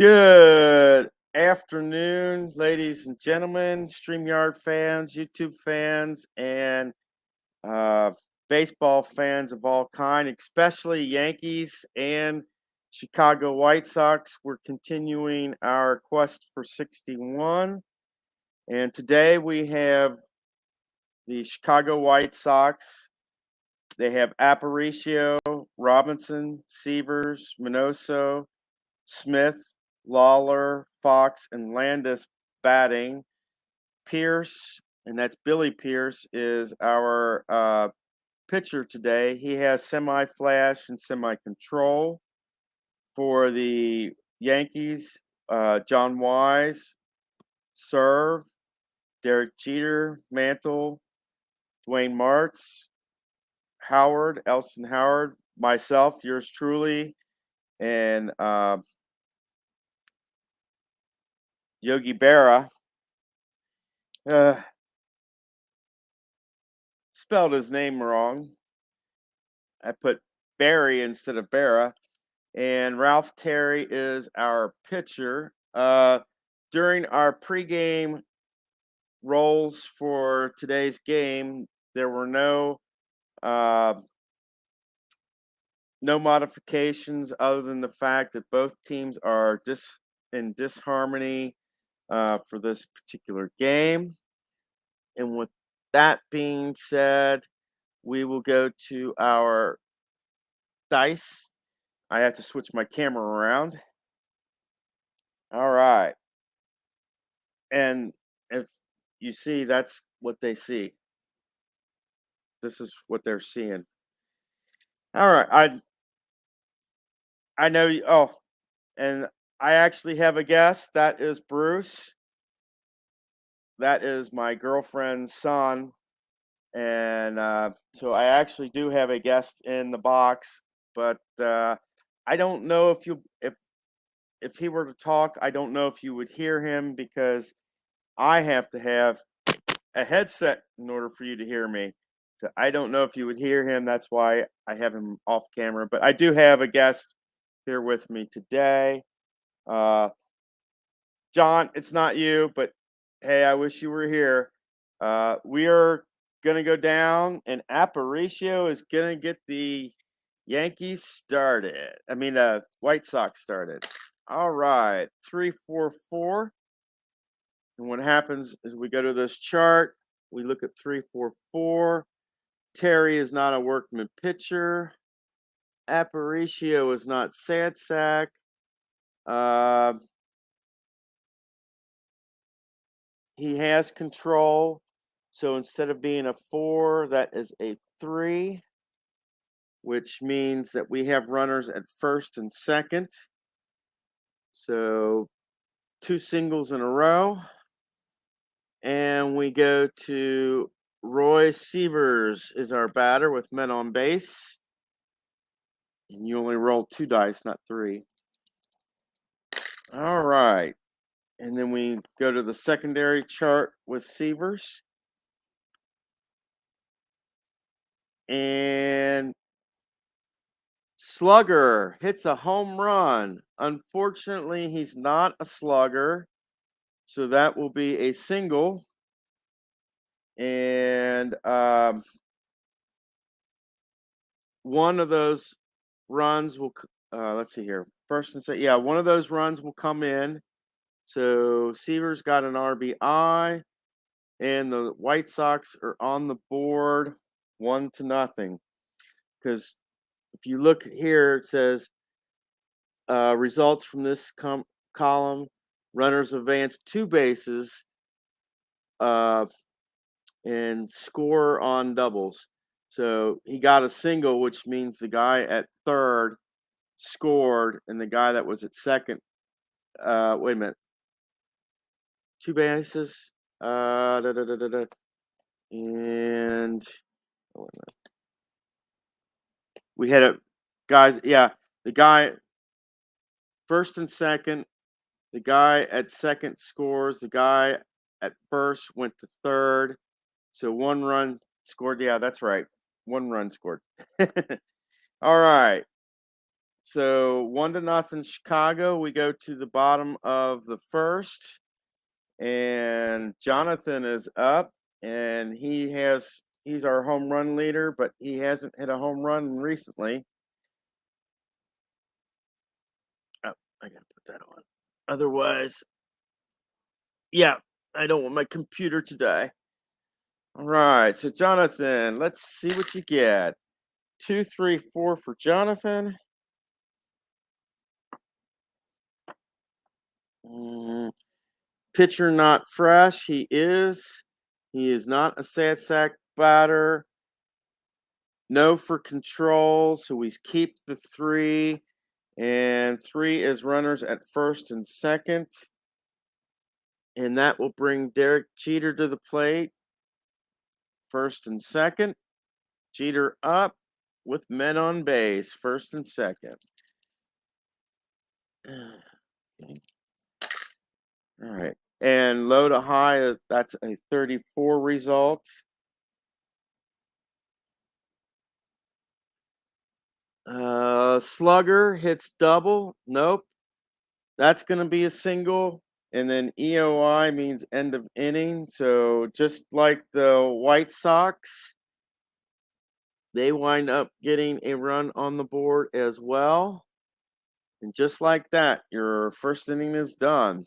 Good afternoon, ladies and gentlemen, StreamYard fans, YouTube fans, and uh, baseball fans of all kind, especially Yankees and Chicago White Sox. We're continuing our quest for 61, and today we have the Chicago White Sox. They have Aparicio, Robinson, Severs, Minoso, Smith, Lawler, Fox, and Landis batting. Pierce, and that's Billy Pierce, is our pitcher today. He has semi-flash and semi-control. For the Yankees, John Wise, serve. Derek Jeter, Mantle, Dwayne Martz, Howard, Elston Howard, myself, yours truly, and Yogi Berra. Spelled his name wrong. I put Barry instead of Berra. And Ralph Terry is our pitcher. During our pregame rolls for today's game, there were no modifications other than the fact that both teams are in disharmony for this particular game. And with that being said, we will go to our dice. I have to switch my camera around. All right. And if you see, that's what they see. This is what they're seeing. All right. I know you. Oh, and I actually have a guest. That is Bruce. That is my girlfriend's son. And so I actually do have a guest in the box, but I don't know if he were to talk, I don't know if you would hear him because I have to have a headset in order for you to hear me. So I don't know if you would hear him. That's why I have him off camera. But I do have a guest here with me today. John, it's not you, but hey, I wish you were here. We are going to go down, and Aparicio is going to get the Yankees started. I mean, the White Sox started. All right, 3-4-4. And what happens is we go to this chart. We look at 3-4-4. Terry is not a workman pitcher. Aparicio is not sad sack. He has control. So instead of being a 4, that is a 3, which means that we have runners at first and second. So 2 singles in a row. And we go to Roy Severs is our batter with men on base. And you only roll 2 dice, not 3. All right. And then we go to the secondary chart with Severs. And Slugger hits a home run. Unfortunately, he's not a slugger. So that will be a single. And one of those runs will, let's see here. First and second, yeah, one of those runs will come in. So Severs got an RBI, and the White Sox are on the board 1-0. Because if you look here, it says results from this column: runners advance 2 bases and score on doubles. So he got a single, which means the guy at third scored, and the guy that was at second. Wait a minute. 2 bases. And we had guys. Yeah, the guy first and second. The guy at second scores. The guy at first went to third. So 1 run scored. Yeah, that's right. 1 run scored. All right. So 1-0 Chicago. We go to the bottom of the first, and Jonathan is up, and he's our home run leader, but he hasn't hit a home run recently. Oh, I gotta put that on. Otherwise, yeah, I don't want my computer to die. All right, so Jonathan, let's see what you get. 2, 3, 4 for Jonathan. Mm, Pitcher not fresh. He is. He is not a sad sack batter. No for control. So we keep the 3. And 3 is runners at first and second. And that will bring Derek Jeter to the plate. First and second. Jeter up with men on base. First and second. Okay. All right. And low to high, that's a 34 result. Slugger hits double. Nope. That's going to be a single. And then EOI means end of inning. So just like the White Sox, they wind up getting a run on the board as well. And just like that, your first inning is done.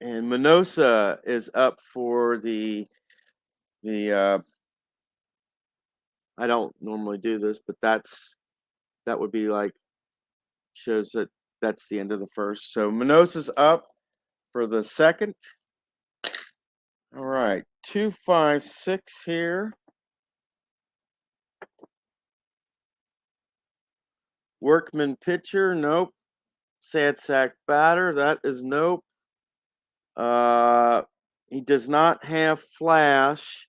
And Minosa is up for the I don't normally do this, but that would be like shows that that's the end of the first. So Minosa's up for the second. All right, 2, 5, 6 here. Workman pitcher, nope. Sad sack batter, that is nope. He does not have flash.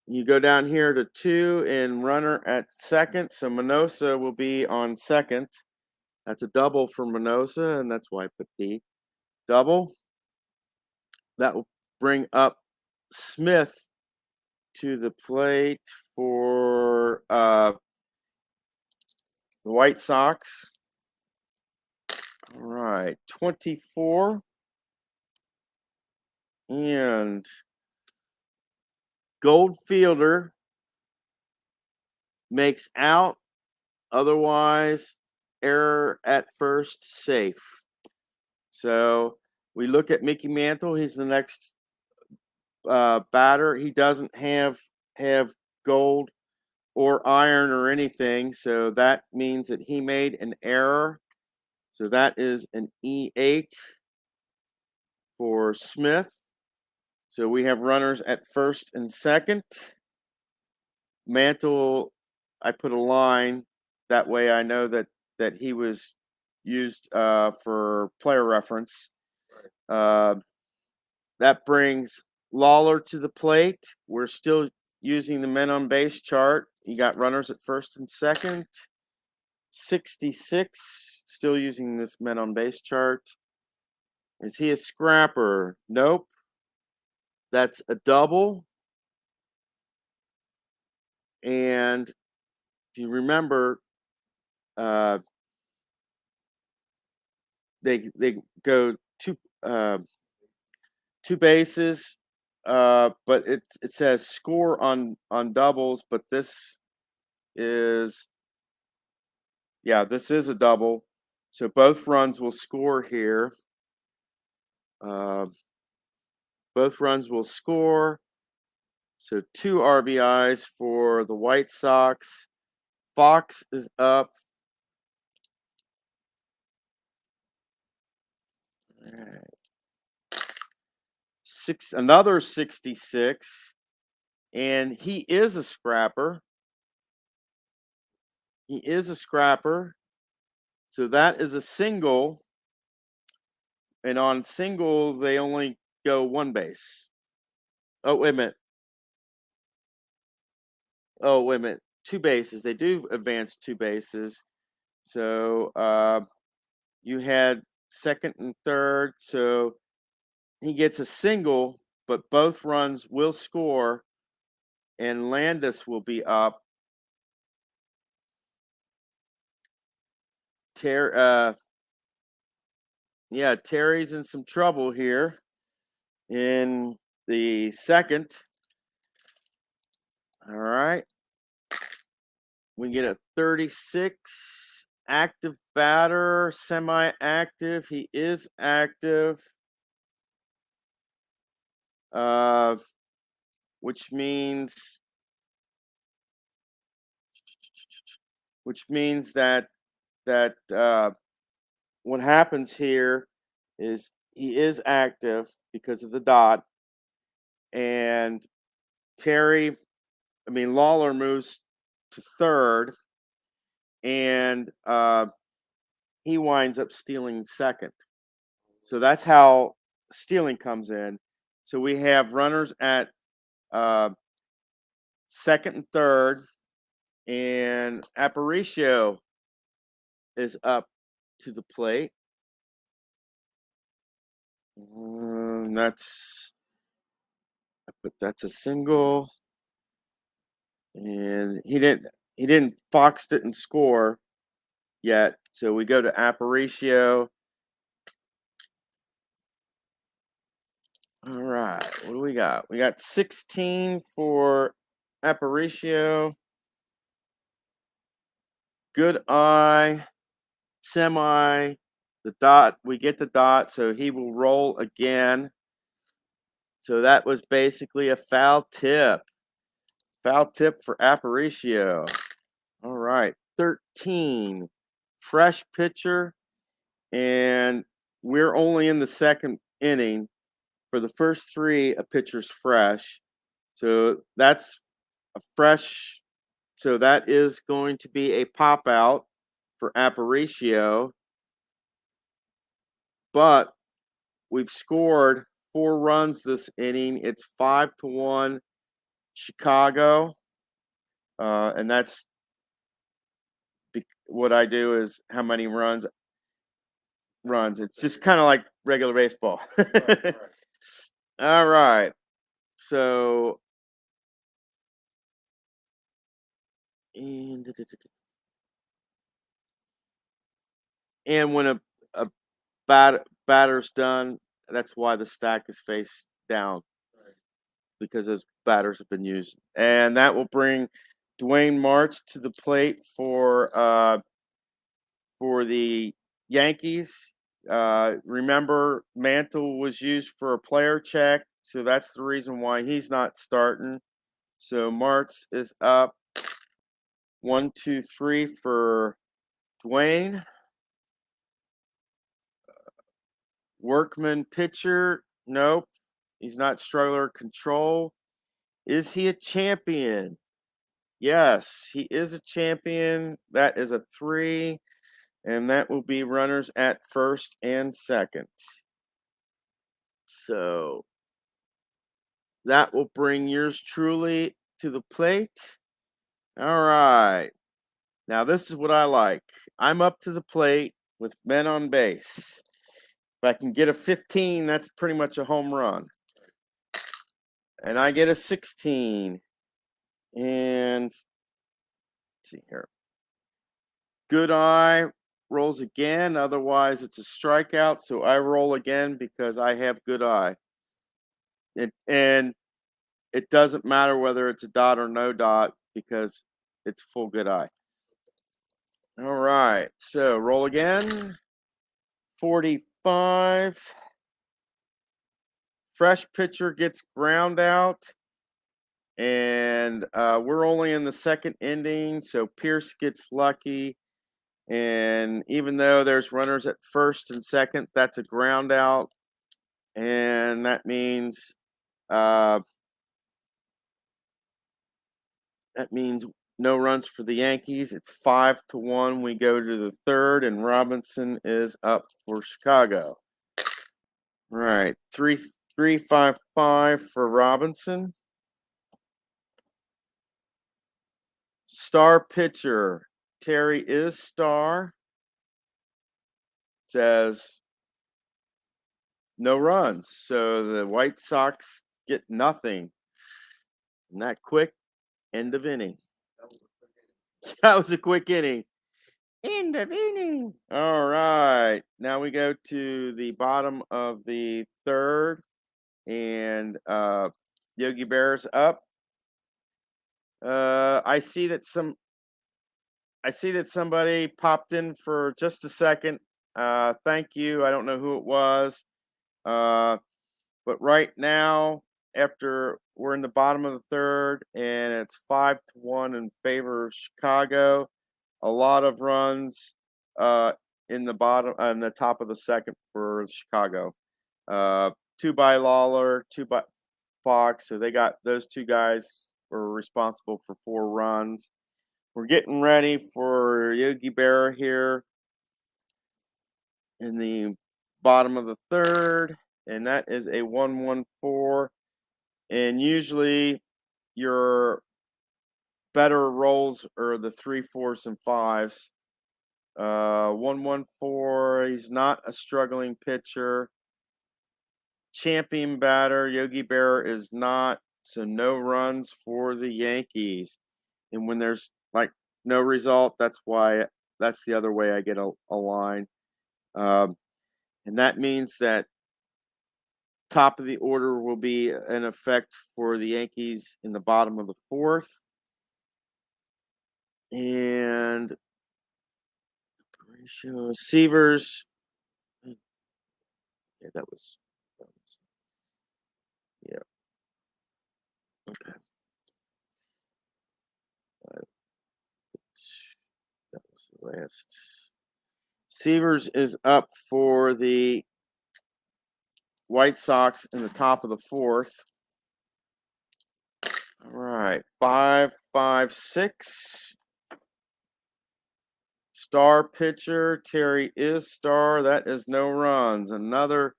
You go down here to 2 and runner at second. So Minosa will be on second. That's a double for Minosa, and that's why I put D. Double. That will bring up Smith to the plate for the White Sox. All right, 24. And Goldfielder makes out. Otherwise, error at first, safe. So we look at Mickey Mantle. He's the next batter. He doesn't have gold or iron or anything. So that means that he made an error. So that is an E8 for Smith. So we have runners at first and second. Mantle, I put a line. That way I know that he was used for player reference. That brings Lawler to the plate. We're still using the men on base chart. You got runners at first and second. 66, still using this men on base chart. Is he a scrapper? Nope. That's a double. And if you remember, they go two bases, but it says score on doubles, but this is this is a double, so both runs will score here. Both runs will score. So 2 RBIs for the White Sox. Fox is up. All right. Another 66. And he is a scrapper. He is a scrapper. So that is a single. And on single, they only go one base. Oh, wait a minute. Oh, wait a minute. 2 bases. They do advance 2 bases. So you had second and third. So he gets a single, but both runs will score and Landis will be up. Yeah, Terry's in some trouble here in the second. All right. We get a 36 active batter, semi-active. He is active. Which means that what happens here is he is active because of the dot, and Lawler moves to third, and he winds up stealing second. So that's how stealing comes in. So we have runners at second and third, and Aparicio is up to the plate. That's a single, and he didn't Fox didn't score yet, so we go to Aparicio. All right, what do we got? We got 16 for Aparicio. Good eye, semi, the dot. We get the dot, so he will roll again. So that was basically a foul tip. Foul tip for Aparicio. All right, 13. Fresh pitcher, and we're only in the second inning. For the first three, a pitcher's fresh. So that's a fresh. So that is going to be a pop out for Aparicio. But we've scored 4 runs this inning. It's 5-1 Chicago. And that's what I do is how many runs. It's just kind of like regular baseball. Right. All right. So and when a batter's done, that's why the stack is face down, because those batters have been used. And that will bring Dwayne March to the plate for the Yankees. Remember, Mantle was used for a player check, so that's the reason why he's not starting. So March is up. 1, 2, 3 for Dwayne. Workman pitcher. Nope. He's not struggler control. Is he a champion? Yes, he is a champion. That is a 3. And that will be runners at first and second. So that will bring yours truly to the plate. All right. Now, this is what I like. I'm up to the plate with men on base. If I can get a 15, that's pretty much a home run. And I get a 16. And let's see here. Good eye rolls again. Otherwise, it's a strikeout. So I roll again because I have good eye. And it doesn't matter whether it's a dot or no dot because it's full good eye. All right. So roll again. 45. Fresh pitcher gets ground out. And we're only in the second inning, so Pierce gets lucky. And even though there's runners at first and second, that's a ground out. And that means no runs for the Yankees. It's 5-1. We go to the third, and Robinson is up for Chicago. All right, 3-5-5 for Robinson. Star pitcher. Terry is star. Says no runs. So the White Sox get nothing. And that quick, End of inning. That was a quick inning. End of inning. All right. Now we go to the bottom of the third, and Yogi Bear's up. I see that somebody popped in for just a second. Thank you. I don't know who it was. But right now, after we're in the bottom of the third, and it's 5-1 in favor of Chicago. A lot of runs in the top of the second for Chicago. Two by Lawler, two by Fox. So they got those two guys were responsible for 4 runs. We're getting ready for Yogi Berra here in the bottom of the third, and that is a 1-1-4. And usually your better rolls are the 3, 4s, and 5s. 1-1-4. He's not a struggling pitcher. Champion batter. Yogi Berra is not. So no runs for the Yankees. And when there's like no result, that's the other way I get a line. And that means that top of the order will be in effect for the Yankees in the bottom of the fourth. And receivers. Yeah, that was yeah. Okay. That was the last. Severs is up for the White Sox in the top of the fourth. All right, 5-5-6. Star pitcher Terry is star. That is no runs. Another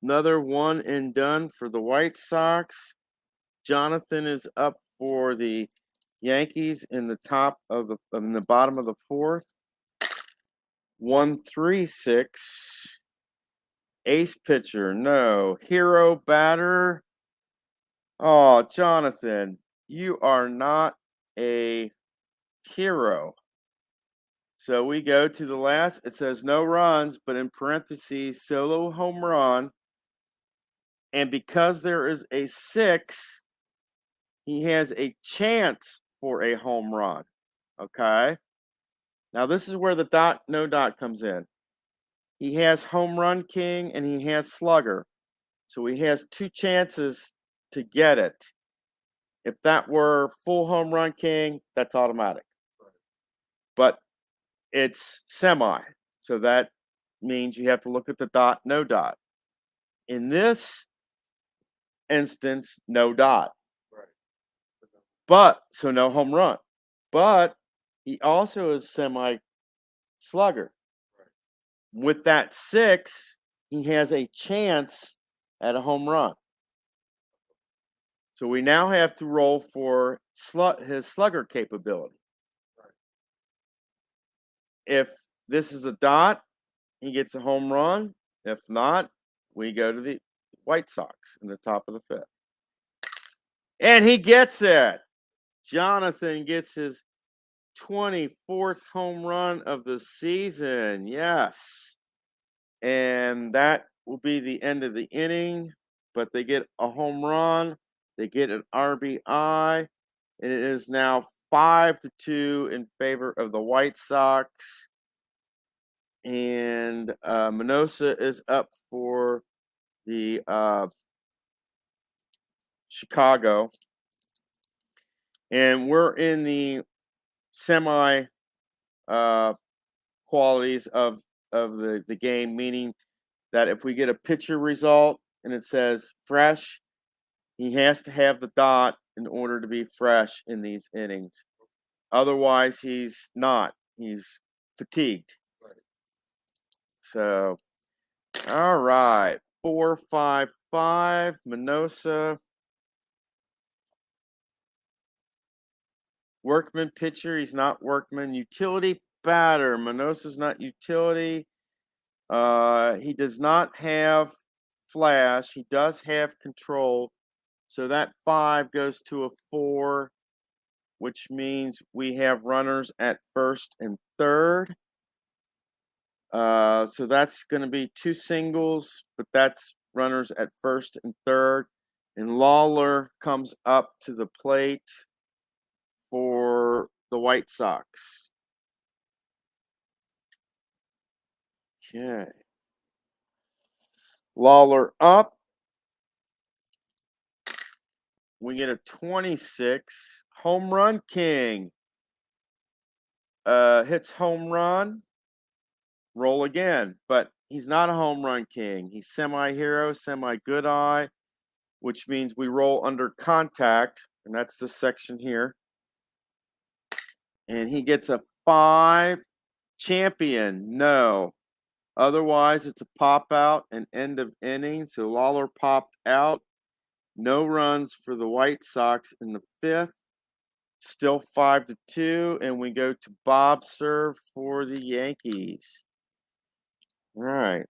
one and done for the White Sox. Jonathan is up for the Yankees in the bottom of the fourth. 1-3-6. Ace pitcher, no. Hero batter. Oh, Jonathan, you are not a hero. So we go to the last. It says no runs, but in parentheses, solo home run. And because there is a 6, he has a chance for a home run. Okay. Now this is where the no dot comes in. He has home run king and he has slugger. So he has 2 chances to get it. If that were full home run king, that's automatic. But it's semi. So that means you have to look at the dot, no dot. In this instance, no dot. But so no home run. But he also is semi slugger. With that 6, he has a chance at a home run. So we now have to roll for his slugger capability. If this is a dot, he gets a home run. If not, we go to the White Sox in the top of the 5th. And he gets it. Jonathan gets his 24th home run of the season. Yes. And that will be the end of the inning. But they get a home run. They get an RBI. And it is now 5-2 in favor of the White Sox. And Minosa is up for the Chicago. And we're in the semi qualities of the game, meaning that if we get a pitcher result and it says fresh, he has to have the dot in order to be fresh in these innings. Otherwise, he's not. He's fatigued. So, all right. 4-5-5. Minosa. Workman pitcher. He's not workman. Utility batter. Minosa's not utility. He does not have flash. He does have control. So that 5 goes to a 4, which means we have runners at first and third. So that's going to be 2 singles, but that's runners at first and third. And Lawler comes up to the plate for the White Sox. Okay. Lawler up. We get a 26. Home run king. Hits home run. Roll again. But he's not a home run king. He's semi-hero, semi-good eye, which means we roll under contact. And that's this section here. And he gets a 5. Champion. No. Otherwise, it's a pop out and end of inning. So Lawler popped out. No runs for the White Sox in the 5th. Still 5-2, and we go to Bob serve for the Yankees. All right.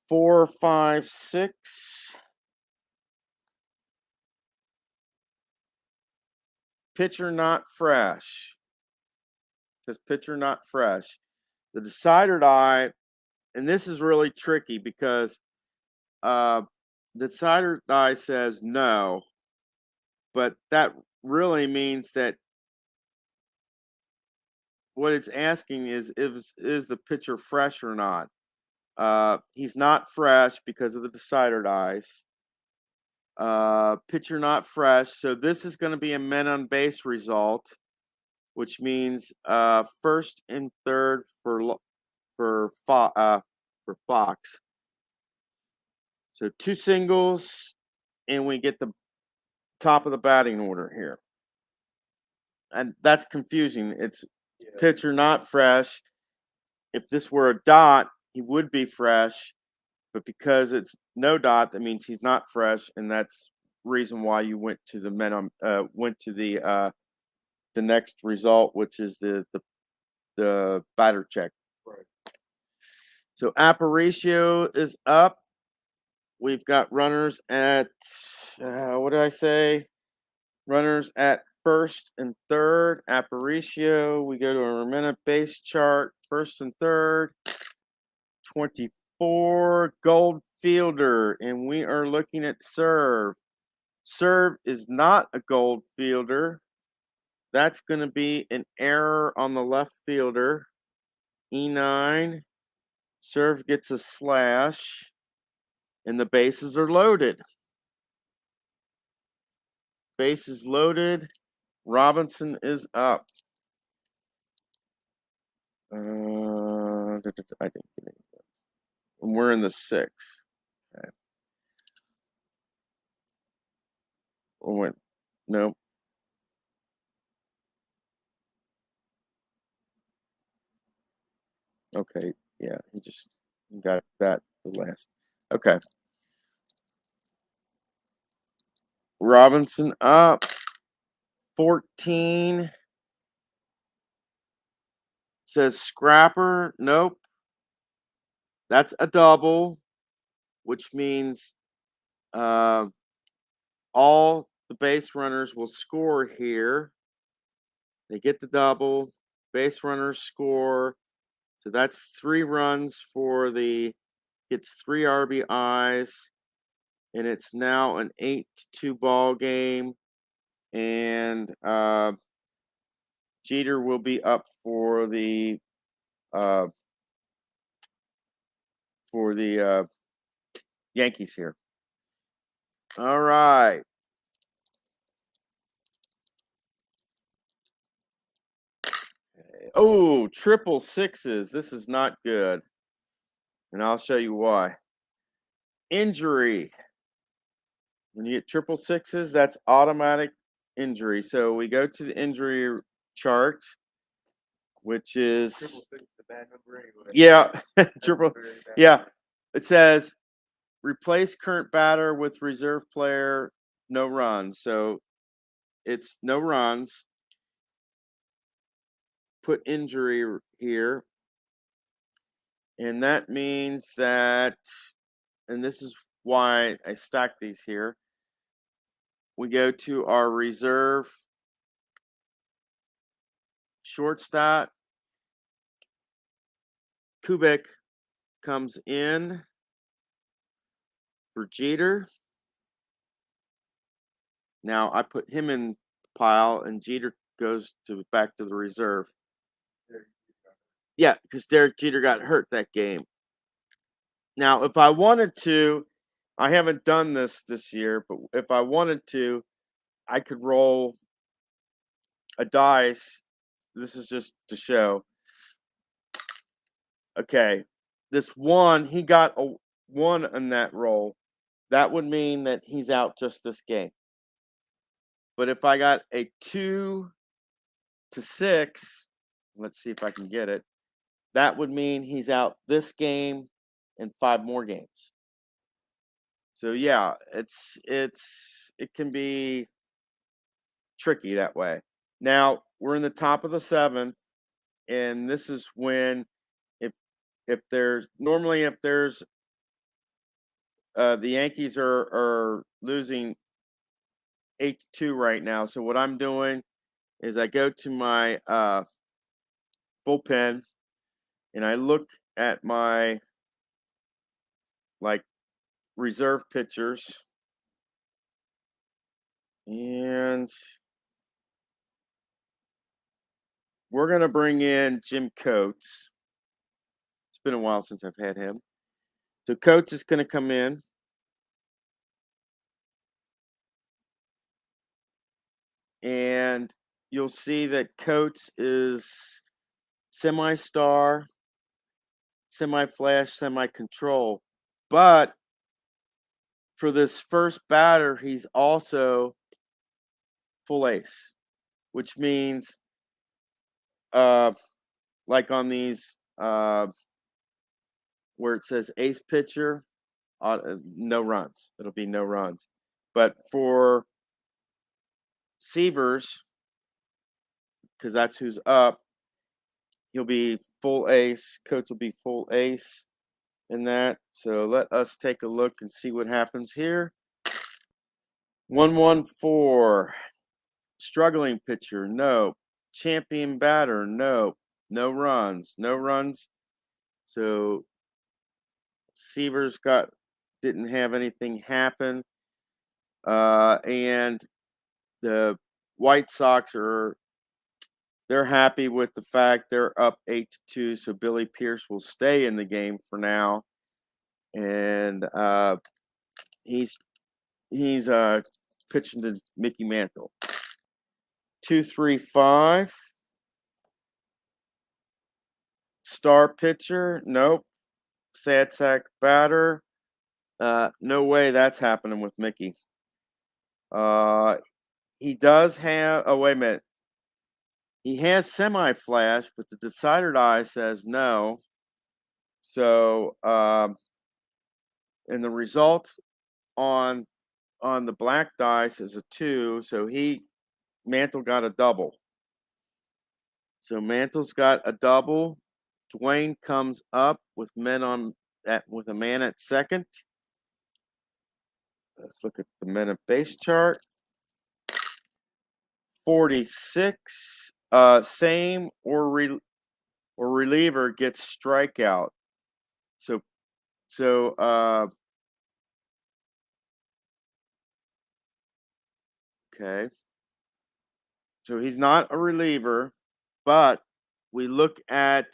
4, 5, 6. Pitcher not fresh. Says pitcher not fresh. The decider die, and this is really tricky because the decider die says no, but that really means that what it's asking is the pitcher fresh or not. He's not fresh because of the decider dies. Pitcher not fresh, so this is going to be a men on base result, which means first and third for Fox. So 2 singles, and we get the top of the batting order here. And that's confusing. It's pitcher not fresh. If this were a dot, he would be fresh, but because it's no dot, that means he's not fresh, and that's reason why you went to the the next result, which is the batter check. Right. So Aparicio is up. We've got runners at what did I say? Runners at first and third. Aparicio. We go to a minute base chart. First and third. 24. Gold fielder, and we are looking at serve. Serve is not a gold fielder. That's going to be an error on the left fielder. E9. Serve gets a slash, and the bases are loaded. Bases loaded. Robinson is up. I didn't get any. And we're in the 6th. Okay. Nope. Okay, yeah, he just got that the last. Okay. Robinson up. 14. Says scrapper. Nope. That's a double, which means all the base runners will score here. They get the double. Base runners score. So that's 3 runs for it's 3 RBIs, and it's now an 8-2 ball game. And Jeter will be up for the Yankees here. All right. Oh, triple sixes. This is not good. And I'll show you why. Injury. When you get triple sixes, that's automatic injury. So we go to the injury chart, which is Triple six is a bad number anyway. yeah, That's triple. a very bad Yeah, number. it says replace current batter with reserve player, no runs. So it's no runs. Put injury here. And that means that, and this is why I stacked these here. We go to our reserve shortstop. Kubik comes in for Jeter. Now I put him in the pile, and Jeter goes back to the reserve. Yeah, because Derek Jeter got hurt that game. Now, if I wanted to, I haven't done this year, but if I wanted to, I could roll a dice. This is just to show. Okay, this one, he got a 1 in that roll. That would mean that he's out just this game. But if I got a 2 to 6, let's see if I can get it. That would mean he's out this game and 5 more games. So yeah, it can be tricky that way. Now, we're in the top of the 7th, and this is when if there's the Yankees are losing 8-2 right now. So what I'm doing is I go to my bullpen and I look at my like reserve pitchers, and we're gonna bring in Jim Coates. It's been a while since I've had him. So Coates is gonna come in. And you'll see that Coates is semi-star, semi-flash, semi-control. But for this first batter, he's also full ace, which means, like on these, where it says ace pitcher, no runs. It'll be no runs. But for Seavers, because that's who's up, he'll be full ace. Coates will be full ace in that. So let us take a look and see what happens here. 1-1-4. Struggling pitcher, no. Champion batter, no. No runs, no runs. So Seavers didn't have anything happen. And the White Sox they're happy with the fact they're up 8-2. So Billy Pierce will stay in the game for now. And he's pitching to Mickey Mantle. 2-3-5. Star pitcher, nope. Sad sack batter, no way that's happening with Mickey. He does have. Oh, wait a minute. He has semi-flash, but the decider die says no. So, and the result on the black dice is a 2. So Mantle got a double. So Mantle's got a double. Dwayne comes up with a man at second. Let's look at the men at base chart. 46. Same or reliever gets strikeout. So okay. So he's not a reliever, but we look at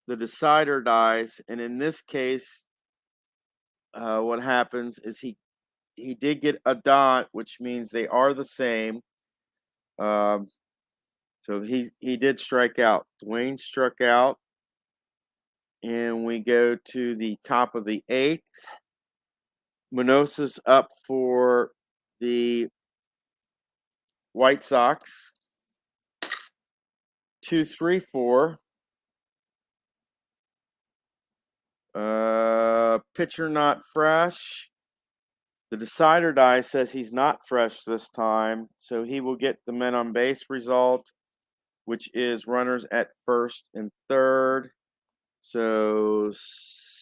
the decider dice, and in this case, what happens is he did get a dot, which means they are the same. So he did strike out. Dwayne struck out, and we go to the top of the 8th. Minosa's up for the White Sox. 2-3-4. Pitcher not fresh. The decider die says he's not fresh this time, so he will get the men on base result, which is runners at first and third. So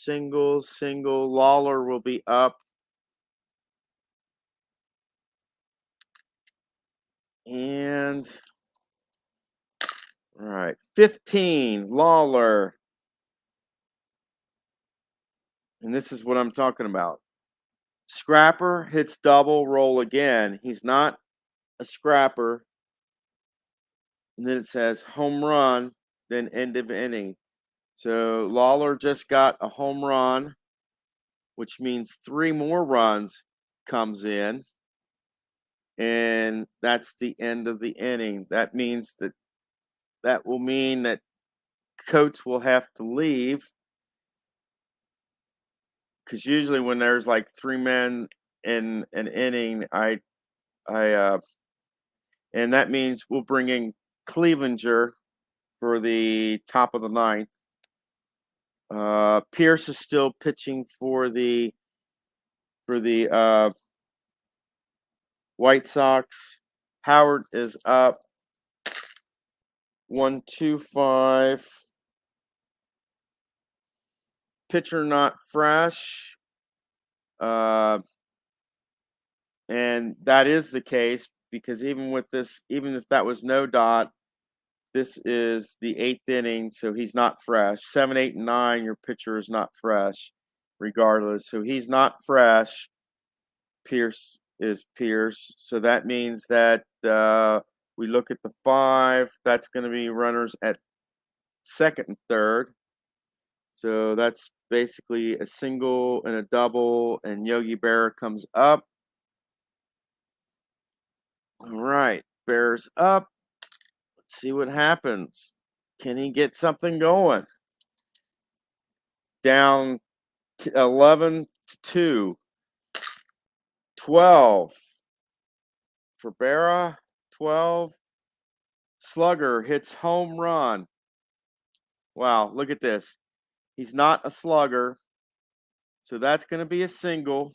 Singles, single. Lawler will be up. And all right, 15, Lawler. And this is what I'm talking about. Scrapper hits double, roll again. He's not a scrapper. And then it says home run, then end of inning. So Lawler just got a home run, which means 3 more runs comes in. And that's the end of the inning. That means that will mean that Coates will have to leave, because usually when there's like 3 men in an inning, and that means we'll bring in Clevenger for the top of the ninth. Pierce is still pitching for the White Sox. Howard is up 1-2-5. Pitcher not fresh. And that is the case, because even with this, even if that was no dot, this is the 8th inning, so he's not fresh. 7, 8, and 9, your pitcher is not fresh, regardless. So he's not fresh. Pierce is Pierce. So that means that we look at the 5. That's going to be runners at second and third. So that's basically a single and a double, and Yogi Berra comes up. All right, Bears up. Let's see what happens. Can he get something going? Down 11-2. 12 for Berra. 12. Slugger hits home run. Wow, look at this. He's not a slugger, so that's going to be a single.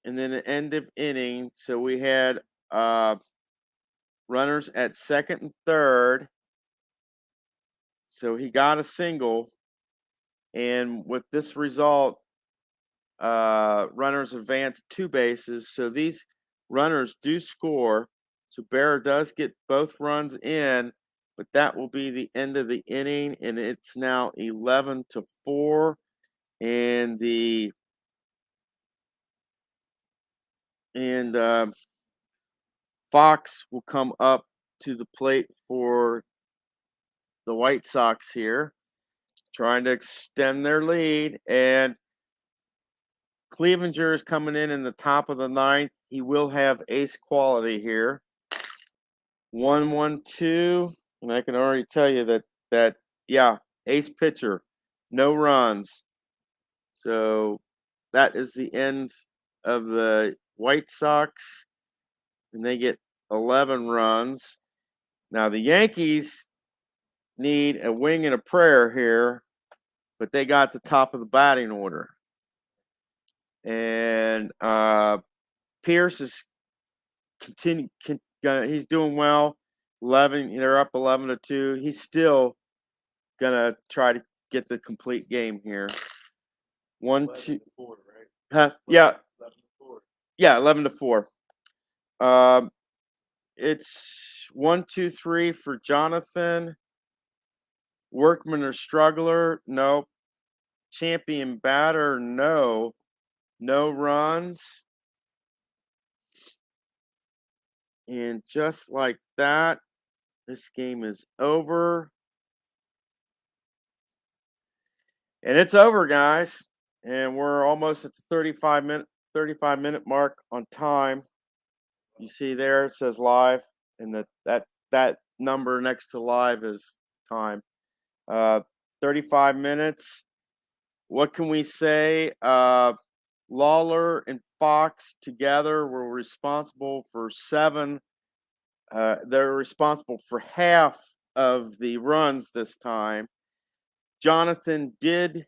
And then an end of inning. So we had runners at second and third. So he got a single. And with this result, runners advance 2 bases. So these runners do score. So Berra does get both runs in, but that will be the end of the inning. And it's now 11-4. And Fox will come up to the plate for the White Sox here, trying to extend their lead. And Clevenger is coming in the top of the ninth. He will have ace quality here. 1-1-2, and I can already tell you that yeah, ace pitcher, no runs. So that is the end of the White Sox, and they get 11 runs. Now the Yankees need a wing and a prayer here, but they got the top of the batting order. And Pierce is he's doing well. 11, they're up 11-2. He's still gonna try to get the complete game here. 1-2, 4, right? huh? Yeah, 11-4. yeah, 11-4. It's 1-2-3 for Jonathan. Workman or struggler? Nope. Champion batter? No. No runs. And just like that, this game is over. And it's over, guys. And we're almost at the 35-minute mark on time. You see there it says live, and that number next to live is time. 35 minutes. What can we say? Lawler and Fox together were responsible for 7. They're responsible for half of the runs this time. Jonathan did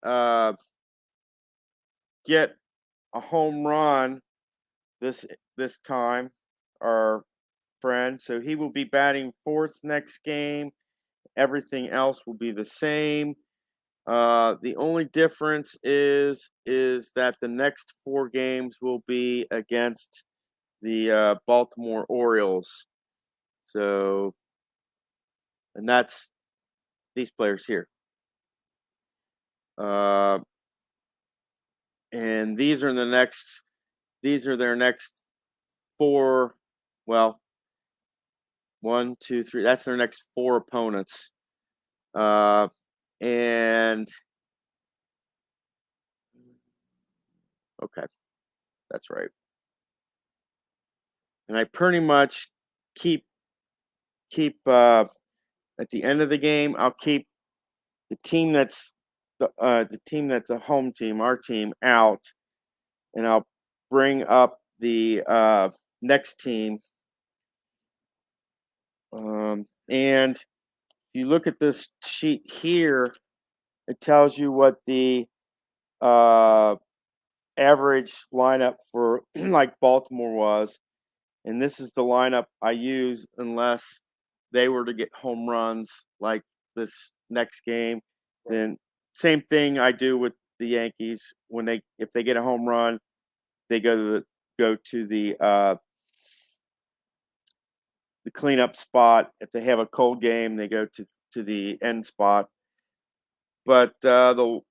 get a home run this time, our friend. So he will be batting 4th next game. everything else will be the same. The only difference is that the next 4 games will be against the Baltimore Orioles. So, and that's these players here. And these are their next 4. Well, 1, 2, 3. That's their next 4 opponents. And okay, that's right. And I pretty much keep at the end of the game, I'll keep the team that's the home team, our team, out, and I'll bring up the next team. And if you look at this sheet here, it tells you what the average lineup for like Baltimore was, and this is the lineup I use unless they were to get home runs like this next game. Then same thing I do with the Yankees when if they get a home run, they go to the cleanup spot. If they have a cold game, they go to the end spot. But the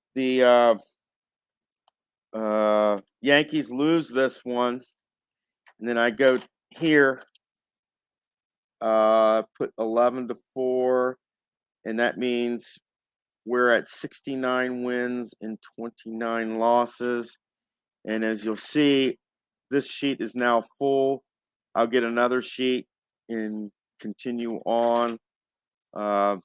Yankees lose this one, and then I go here, put 11-4, and that means we're at 69 wins and 29 losses. And as you'll see, this sheet is now full. I'll get another sheet and continue on. But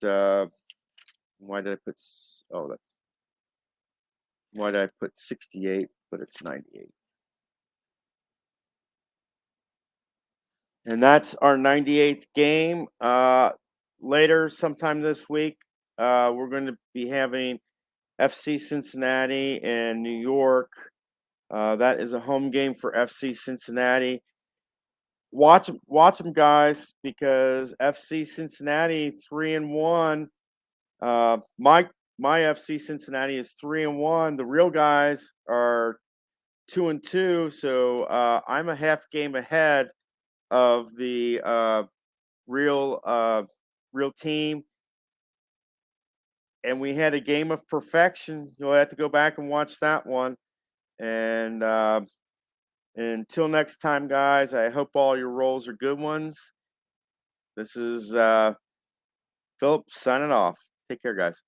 why did I put? Why did I put 68? But it's 98. And that's our 98th game. Later, sometime this week, we're going to be having FC Cincinnati and New York. That is a home game for FC Cincinnati. Watch them, guys, because FC Cincinnati 3-1. My FC Cincinnati is 3-1. The real guys are 2-2. So I'm a half game ahead of the real team. And we had a game of perfection. You'll have to go back and watch that one. And until next time, guys, I hope all your rolls are good ones. This is Philip signing off. Take care, guys.